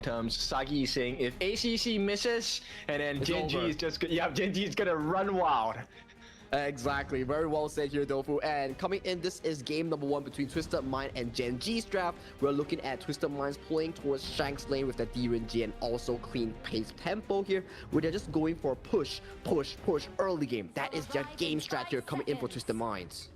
terms. Sagi is saying if ACC misses, and then It's Gen G over. is just Gen G is gonna run wild. Exactly, very well said here, Dofu. And coming in, this is game number 1 between Twisted Mind and Gen G's draft. We're looking at Twisted Minds playing towards Shanks lane with the D-Ren-G and also clean pace tempo here, where they're just going for a push early game. That is their game strat here coming in for Twisted Minds.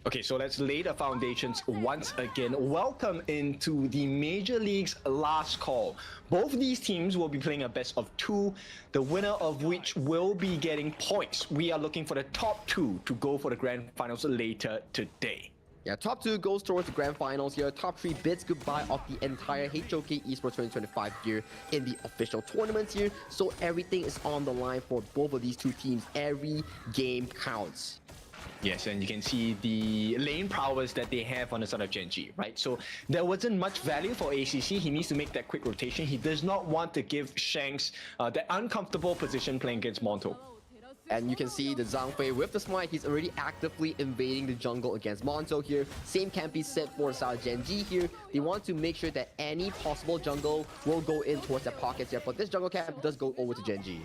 Okay, so let's lay the foundations once again. Welcome into the Major League's last call. Both these teams will be playing a best of 2, the winner of which will be getting points. We are looking for the top 2 to go for the grand finals later today. Yeah, top 2 goes towards the grand finals here. Top 3 bids goodbye of the entire HOK Esports 2025 gear in the official tournaments here. So everything is on the line for both of these two teams. Every game counts. Yes, and you can see the lane prowess that they have on the side of Gen G, right? So there wasn't much value for ACC. He needs to make that quick rotation. He does not want to give Shanks that uncomfortable position playing against Monto. And you can see the Zhang Fei with the smite, he's already actively invading the jungle against Monto here. Same can be said for Sao Gen G here. They want to make sure that any possible jungle will go in towards their pockets here, but this jungle camp does go over to Gen G.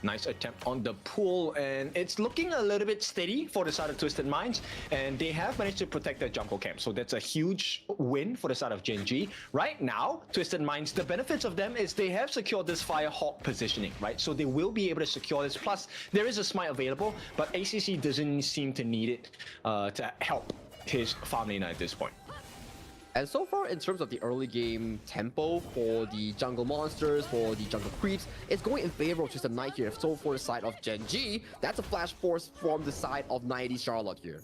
Nice attempt on the pull, and it's looking a little bit steady for the side of Twisted Minds, and they have managed to protect their jungle camp, so that's a huge win for the side of Gen G. Right now, Twisted Minds, the benefits of them is they have secured this Firehawk positioning, right? So they will be able to secure this, plus there is a smite available, but ACC doesn't seem to need it to help his farm laner at this point. And so far, in terms of the early game tempo for the jungle monsters, for the jungle creeps, it's going in favor of Twisted Knight here. So for the side of Gen G, that's a flash force from the side of 90 Charlotte here.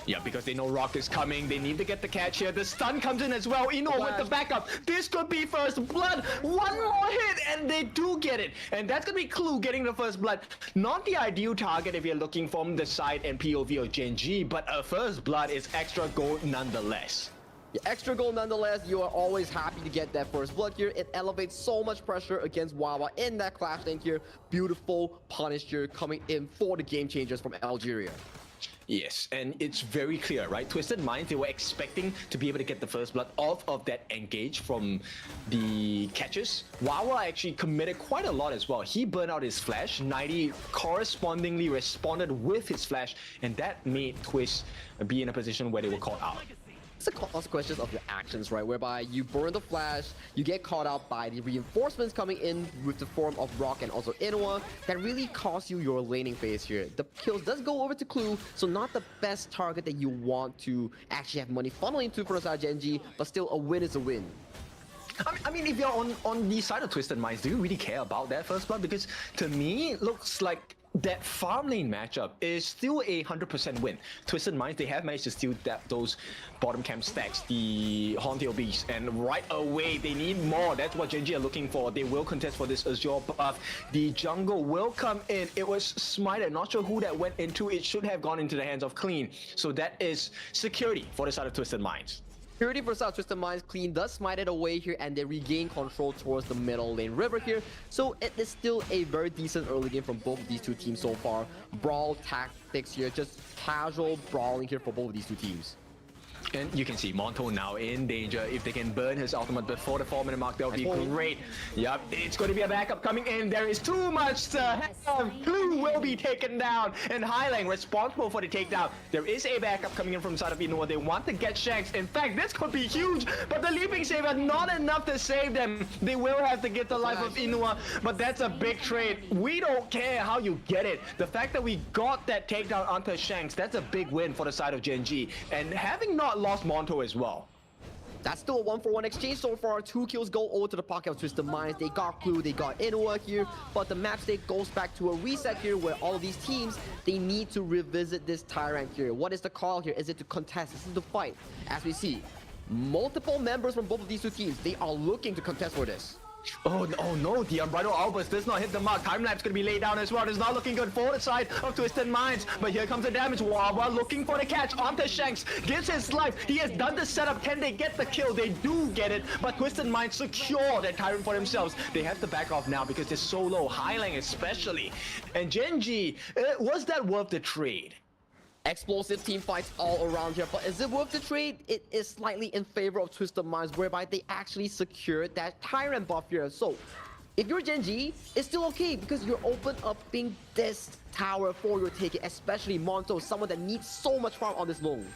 Yeah, because they know Rock is coming. They need to get the catch here. The stun comes in as well. Ino with the backup. This could be first blood. One more hit, and they do get it. And that's going to be Clue getting the first blood. Not the ideal target if you're looking from the side and POV of Gen G, but a first blood is extra gold nonetheless. Yeah, extra gold nonetheless, you are always happy to get that first blood here. It elevates so much pressure against Wawa in that clash lane here. Beautiful punish here coming in for the game changers from Algeria. Yes, and it's very clear, right? Twisted Minds, they were expecting to be able to get the first blood off of that engage from the catches. Wawa actually committed quite a lot as well. He burned out his flash. 90 correspondingly responded with his flash, and that made Twis be in a position where they were caught out. It's the consequences of your actions, right? Whereby you burn the flash, you get caught out by the reinforcements coming in with the form of Rock and also Inoa. That really costs you your laning phase here. The kills does go over to Clue, so not the best target that you want to actually have money funneling to for the side of Gen G, but still a win is a win. I mean, if you're on the side of Twisted Minds, do you really care about that first blood? Because to me, it looks like that farm lane matchup is still a 100% win. Twisted Minds, they have managed to steal those bottom camp stacks, the Horntail Beast, and right away they need more. That's what Gen G are looking for. They will contest for this Azure buff. The jungle will come in. It was smited. Not sure who that went into. It should have gone into the hands of Clean. So that is security for the side of Twisted Minds. Security for South Twisted Minds. Clean does smite it away here, and they regain control towards the middle lane river here. So it is still a very decent early game from both of these two teams so far. Brawl tactics here, just casual brawling here for both of these two teams. And you can see Monto now in danger. If they can burn his ultimate before the 4-minute mark, that would be great. Yep, it's going to be a backup coming in. There is too much to have. Clue will be taken down. And Highlang responsible for the takedown. There is a backup coming in from the side of Inoa. They want to get Shanks. In fact, this could be huge. But the Leaping Saber, not enough to save them. They will have to get the life of Inoa. But that's a big trade. We don't care how you get it. The fact that we got that takedown onto Shanks, that's a big win for the side of Gen G. And having not lost Monto as well. That's still a 1-for-1 exchange so far. 2 kills go over to the pocket of Twisted Minds. They got Clue, they got Inoa here, but the map state goes back to a reset here where all of these teams, they need to revisit this Tyrant here. What is the call here? Is it to contest? Is it to fight? As we see, multiple members from both of these two teams, they are looking to contest for this. Oh no, the Unbridled Albus does not hit the mark. Time lapse going to be laid down as well. It's not looking good for the side of Twisted Minds. But here comes the damage. Wawa looking for the catch onto Shanks. Gives his life. He has done the setup. Can they get the kill? They do get it. But Twisted Minds secure that Tyrant for themselves. They have to back off now because they're so low. Highlang especially. And Gen G, was that worth the trade? Explosive team fights all around here, but is it worth the trade? It is slightly in favor of Twisted Minds, whereby they actually secured that Tyrant buff here. So, if you're Gen G, it's still okay because you're open upping this tower for your ticket, especially Monto, someone that needs so much farm on this loan.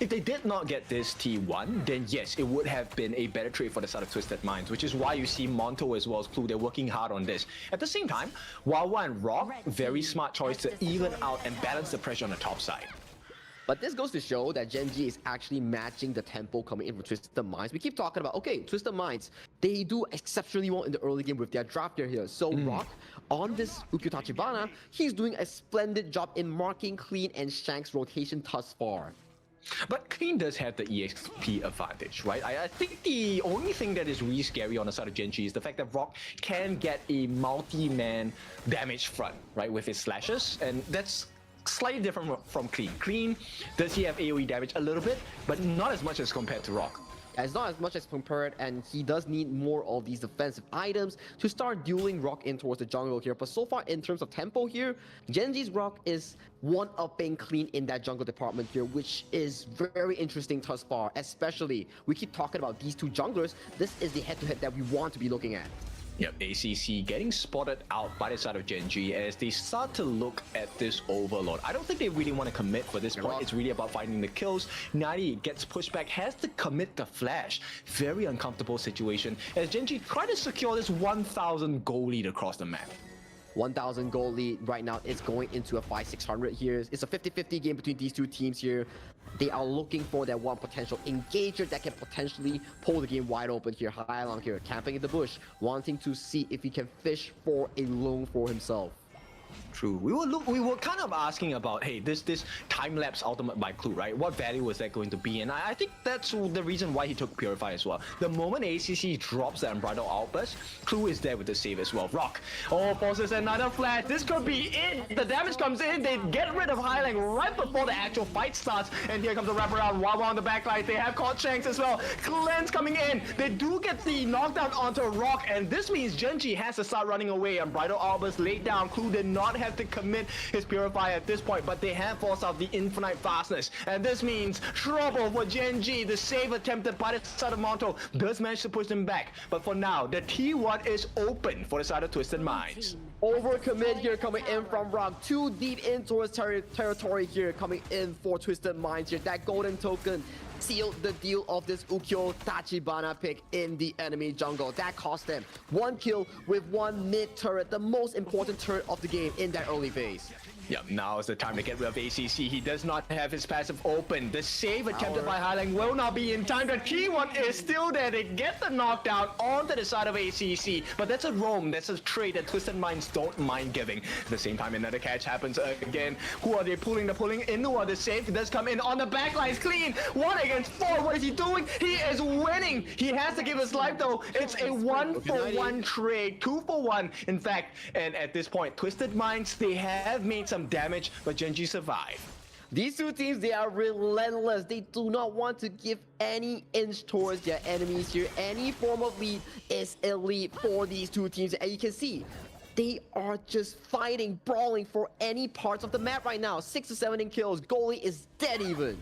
If they did not get this T1, then yes, it would have been a better trade for the side of Twisted Minds, which is why you see Monto as well as Clue, they're working hard on this. At the same time, Wawa and Rock, very smart choice to even out and balance the pressure on the top side. But this goes to show that Gen G is actually matching the tempo coming in from Twisted Minds. We keep talking about, okay, Twisted Minds, they do exceptionally well in the early game with their draft gear here. So Rock, on this Ukyu Tachibana, he's doing a splendid job in marking Clean and Shank's rotation thus far. But Clean does have the EXP advantage, right? I think the only thing that is really scary on the side of Gen G is the fact that Rock can get a multi-man damage front, right, with his slashes, and that's slightly different from Clean. Clean, does he have AoE damage? A little bit, but not as much as compared to Rock. It's not as much as compared, and he does need more of these defensive items to start dueling Rock in towards the jungle here. But so far, in terms of tempo here, Gen G's Rock is one-upping Clean in that jungle department here, which is very interesting thus far. Especially, we keep talking about these two junglers. This is the head-to-head that we want to be looking at. Yep, ACC getting spotted out by the side of Gen G as they start to look at this overload. I don't think they really want to commit for this point. It's really about finding the kills. 90 gets pushed back, has to commit the flash. Very uncomfortable situation as Gen G try to secure this 1,000 goal lead across the map. 1,000 goal lead right now. It's going into a 5-600 here. It's a 50-50 game between these two teams here. They are looking for that one potential engager that can potentially pull the game wide open here. Hai Long here, camping in the bush, wanting to see if he can fish for a loan for himself. True. We were kind of asking about, hey, this time-lapse ultimate by Clue, right? What value was that going to be? And I think that's the reason why he took Purify as well. The moment ACC drops the Unbridled Outburst, Clue is there with the save as well. Rock, forces another flash. This could be it. The damage comes in. They get rid of Highlang right before the actual fight starts. And here comes the wraparound. Wawa on the backline. They have caught Shanks as well. Cleanse coming in. They do get the knockdown onto Rock, and this means Gen G has to start running away. Unbridled Outburst laid down. Clue did not have to commit his Purify at this point, but they have forced out the infinite fastness, and this means trouble for Gen G. The save attempted by the side of Monto does manage to push them back, but for now the T1 is open for the side of Twisted Minds. Overcommit here coming in from Rock, too deep into his territory here coming in for Twisted Minds here. That golden token sealed the deal of this Ukyu Tachibana pick in the enemy jungle. That cost them 1 kill with 1 mid turret, the most important turret of the game in that early phase. Yep, now is the time to get rid of ACC. He does not have his passive open. The save attempted by Highlang will not be in time. The T1 is still there. They get the knockdown onto the side of ACC, but that's a roam. That's a trade that Twisted Minds don't mind giving. At the same time, another catch happens again. Who are they pulling? They're pulling Inua. The save does come in on the backlines. Clean. 1 against 4. What is he doing? He is winning. He has to give his life though. It's a 1-for-1 trade. 2-for-1, in fact. And at this point, Twisted Minds, they have made some damage, but Gen G survived. These two teams, they are relentless. They do not want to give any inch towards their enemies here. Any form of lead is elite for these two teams, and you can see they are just fighting, brawling for any parts of the map right now. 6 to 7 in kills. Goalie is dead even.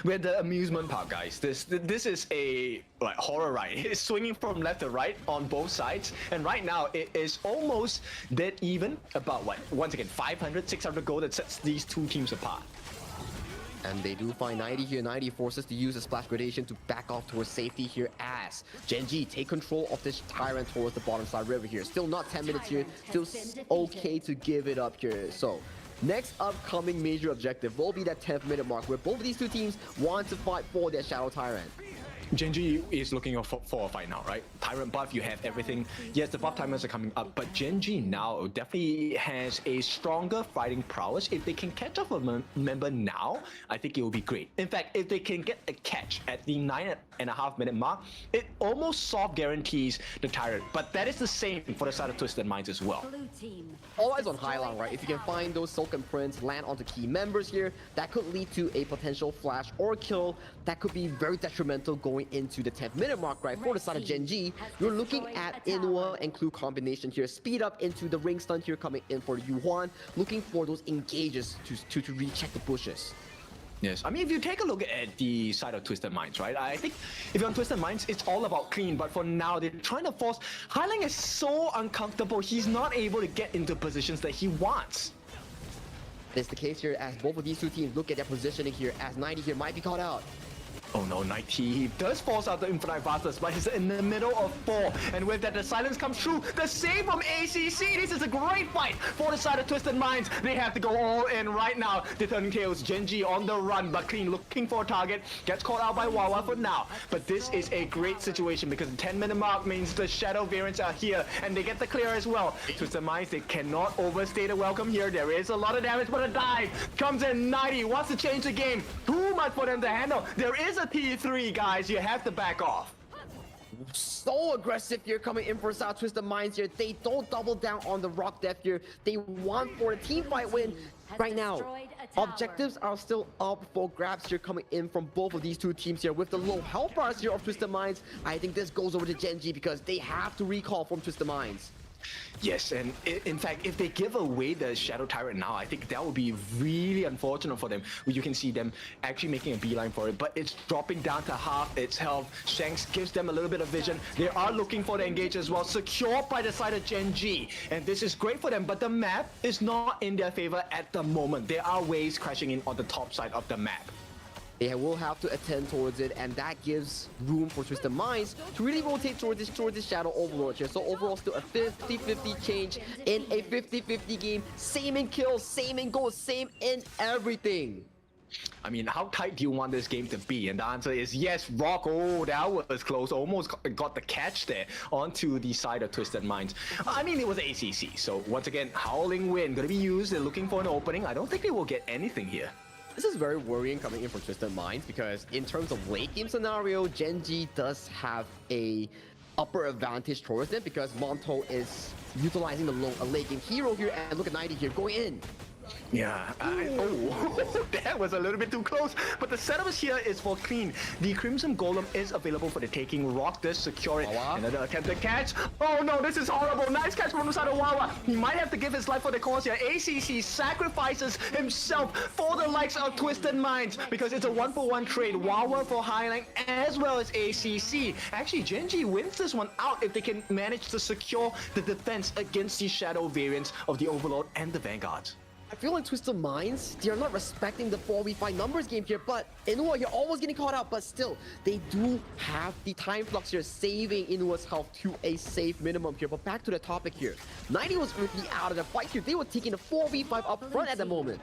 We're the amusement park, guys. This is a horror ride. It's swinging from left to right on both sides, and right now it is almost dead even. About what? Once again, 500, 600 gold that sets these two teams apart. And they do find 90 here. 90 forces to use a splash gradation to back off towards safety here as Gen G take control of this Tyrant towards the bottom side river here. Still not 10 minutes here. Still okay to give it up here. So next upcoming major objective will be that 10th minute mark where both of these two teams want to fight for their Shadow Tyrant. Gen G is looking for a fight now, right? Tyrant buff, you have everything. Yes, the buff timers are coming up, but Gen G now definitely has a stronger fighting prowess. If they can catch up a member now, I think it will be great. In fact, if they can get a catch at the 9.5 minute mark, it almost soft guarantees the Tyrant. But that is the same for the side of Twisted Minds as well. All eyes on Hai Long, right? If you can find those Silken Prints, land onto key members here, that could lead to a potential flash or kill that could be very detrimental going going into the 10th minute mark, right? For the side of Gen G, you're looking at Inua and Clue combination here. Speed up into the ring stun here coming in for Yuhuan, looking for those engages to recheck the bushes. Yes, I mean, if you take a look at the side of Twisted Minds, right? I think if you're on Twisted Minds, it's all about clean, but for now, they're trying to force... Highlang is so uncomfortable, he's not able to get into positions that he wants. It's the case here as both of these two teams look at their positioning here, as 90 here might be caught out. Oh no, 90, he does force out the Infinite Bastards, but he's in the middle of 4. And with that, the silence comes through. The save from ACC, this is a great fight for the side of Twisted Minds. They have to go all in right now. The turning tails, Gen G on the run, but Clean looking for a target. Gets caught out by Wawa for now. But this is a great situation because the 10-minute mark means the Shadow variants are here, and they get the clear as well. Twisted Minds, they cannot overstay the welcome here. There is a lot of damage, but a dive comes in. 90 wants to change the game. Too much for them to handle. There is a T3, guys. You have to back off. So aggressive here coming in for South Twisted Minds here. They don't double down on the Rock Death here. They want for the team fight win right now. Objectives are still up for grabs here coming in from both of these two teams here. With the low health bars here of Twisted Minds, I think this goes over to Gen G because they have to recall from Twisted Minds. Yes, and in fact, if they give away the Shadow Tyrant now, I think that would be really unfortunate for them. You can see them actually making a beeline for it, but it's dropping down to half its health. Shanks gives them a little bit of vision. They are looking for the engage as well, secured by the side of Gen G. And this is great for them, but the map is not in their favor at the moment. There are waves crashing in on the top side of the map. They will have to attend towards it, and that gives room for Twisted Minds to really rotate towards this Shadow Overlord here. So overall, still a 50-50 change in a 50-50 game. Same in kills, same in goals, same in everything. I mean, how tight do you want this game to be? And the answer is yes, Rock. Oh, that was close. Almost got the catch there onto the side of Twisted Minds. I mean, it was ACC. So once again, Howling Wind going to be used. They're looking for an opening. I don't think they will get anything here. This is very worrying coming in from Twisted Minds because in terms of late game scenario, Gen G does have a upper advantage towards them because Monto is utilizing the late game hero here, and look at 90 here going in. Yeah, oh, that was a little bit too close, but the setup here is for Clean. The Crimson Golem is available for the taking. Rock does secure it. Wawa. Another attempted catch. Oh no, this is horrible. Nice catch from the side of Wawa. He might have to give his life for the cause here. ACC sacrifices himself for the likes of Twisted Minds because it's a 1-for-1 trade. Wawa for Highlang as well as ACC. Actually, Gen G wins this one out if they can manage to secure the defense against the Shadow variants of the Overlord and the Vanguards. I feel like Twisted Minds, they are not respecting the 4v5 numbers game here, but Inua, you're always getting caught out, but still, they do have the time flux here, saving Inua's health to a safe minimum here. But back to the topic here, 90 was really out of the fight here. They were taking a 4v5 up front at the moment.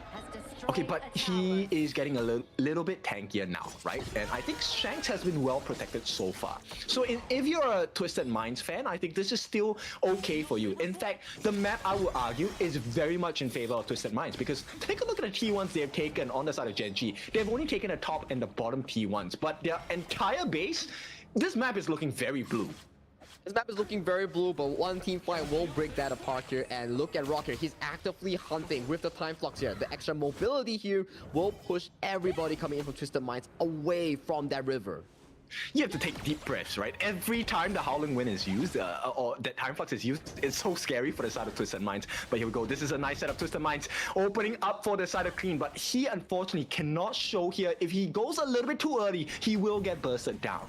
Okay, but he is getting a little bit tankier now, right? And I think Shanks has been well protected so far. So if you're a Twisted Minds fan, I think this is still okay for you. In fact, the map, I would argue, is very much in favor of Twisted Minds because take a look at the T1s they've taken on the side of Gen G. They've only taken the top and the bottom T1s, but their entire base, this map is looking very blue. This map is looking very blue, but one team fight will break that apart here. And look at Rock here. He's actively hunting with the time flux here. The extra mobility here will push everybody coming in from Twisted Minds away from that river. You have to take deep breaths, right? Every time the Howling Wind is used, or that Time Flux is used, it's so scary for the side of Twisted Minds. But here we go. This is a nice setup. Twisted Minds opening up for the side of Clean, but he unfortunately cannot show here. If he goes a little bit too early, he will get bursted down.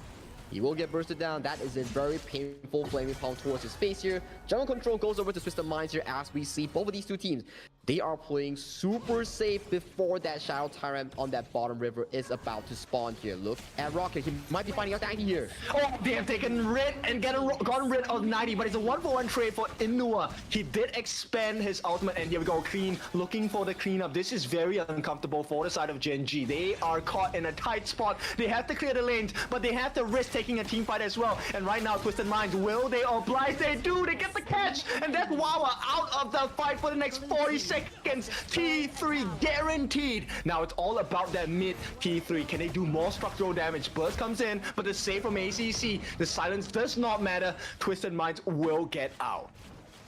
He will get bursted down. That is a very painful flaming palm towards his face here. Jungle control goes over to Twisted Minds here as we see both of these two teams. They are playing super safe before that Shadow Tyrant on that bottom river is about to spawn here. Look at Rocket. He might be finding out Danky here. Oh, they have taken rid and gotten rid of 90, but it's a 1-for-1 trade for Inua. He did expand his ultimate, and here we go. Clean looking for the cleanup. This is very uncomfortable for the side of Gen G. They are caught in a tight spot. They have to clear the lanes, but they have to risk taking a team fight as well. And right now, Twisted Minds, will they oblige? They do. They get the catch, and that's Wawa out of the fight for the next 40 seconds. T3 guaranteed. Now it's all about that mid T3. Can they do more structural damage? Burst comes in, but the save from ACC. The silence does not matter. Twisted Minds will get out.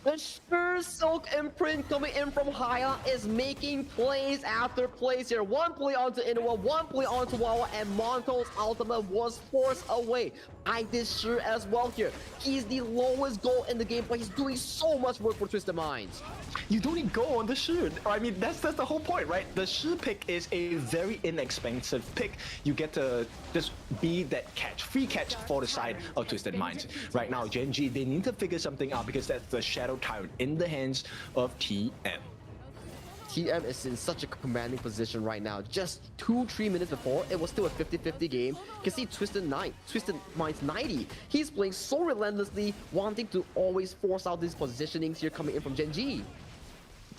The sure Silk imprint coming in from Haya is making plays after plays here. One play onto Inuwa, one play onto Wawa, and Monto's ultimate was forced away by this sure as well here. He's the lowest goal in the game, but he's doing so much work for Twisted Minds. You don't need go on the Shi. I mean, that's the whole point, right? The Shi pick is a very inexpensive pick. You get to just be that catch, free catch for the side of Twisted Minds. Right now, Gen G, they need to figure something out because that's the Shadow Tyrant in the hands of TM. TM is in such a commanding position right now. Just 2-3 minutes before, it was still a 50-50 game. You can see Twisted Minds 90. He's playing so relentlessly, wanting to always force out these positionings here coming in from Gen G.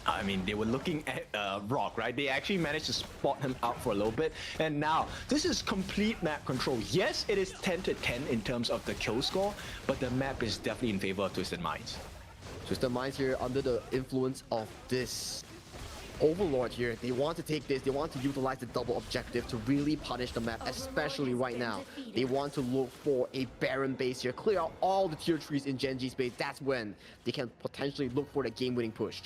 I mean, they were looking at Rock, right? They actually managed to spot him out for a little bit. And now, this is complete map control. Yes, it is 10-10 in terms of the kill score, but the map is definitely in favor of Twisted Minds. Twisted Minds here under the influence of this Overlord here. They want to take this, they want to utilize the double objective to really punish the map, especially right now. They want to look for a Baron base here, clear out all the tier 3s in Gen G's base. That's when they can potentially look for the game-winning push.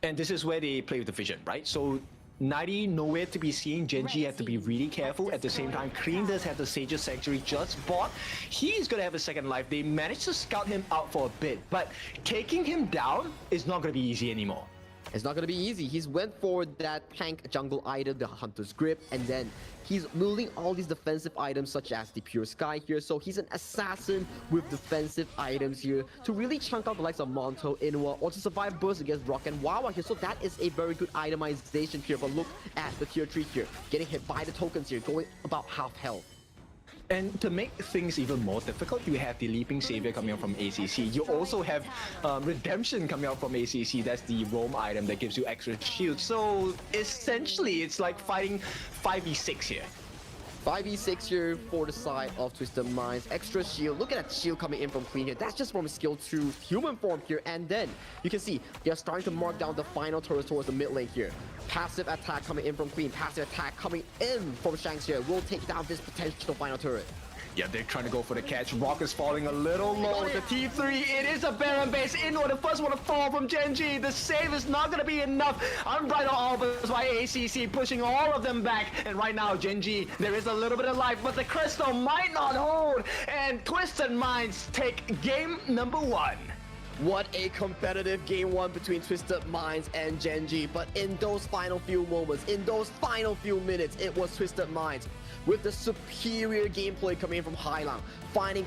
And this is where they play with the vision, right? So 90 nowhere to be seen. Gen G had to be really careful. At the same time, Cream does have the Sage's Sanctuary just bought. He's gonna have a second life. They managed to scout him out for a bit, but taking him down is not gonna be easy anymore. It's not going to be easy. He's went for that tank jungle item, the Hunter's Grip, and then he's building all these defensive items such as the Pure Sky here. So he's an assassin with defensive items here to really chunk out the likes of Monto, Inuwa, or to survive burst against Rock and Wawa here. So that is a very good itemization here. But look at the tier 3 here, getting hit by the tokens here, going about half health. And to make things even more difficult, you have the Leaping Savior coming out from ACC. You also have Redemption coming out from ACC. That's the roam item that gives you extra shield. So essentially, it's like fighting 5v6 here. 5v6 here for the side of Twisted Minds. Extra shield. Look at that shield coming in from Queen here. That's just from skill 2 human form here. And then you can see they're starting to mark down the final turrets towards the mid lane here. Passive attack coming in from Queen. Passive attack coming in from Shanks here. Will take down this potential final turret. Yeah, they're trying to go for the catch. Rock is falling a little low with the T3. It is a Baron base. Inward, the first one to fall from Gen G. The save is not going to be enough. Unbridled Albus by ACC, pushing all of them back. And right now, Gen G, there is a little bit of life, but the crystal might not hold. And Twisted Minds take game number 1. What a competitive game 1 between Twisted Minds and Gen G. But in those final few moments, in those final few minutes, it was Twisted Minds with the superior gameplay coming in from Hailang, finding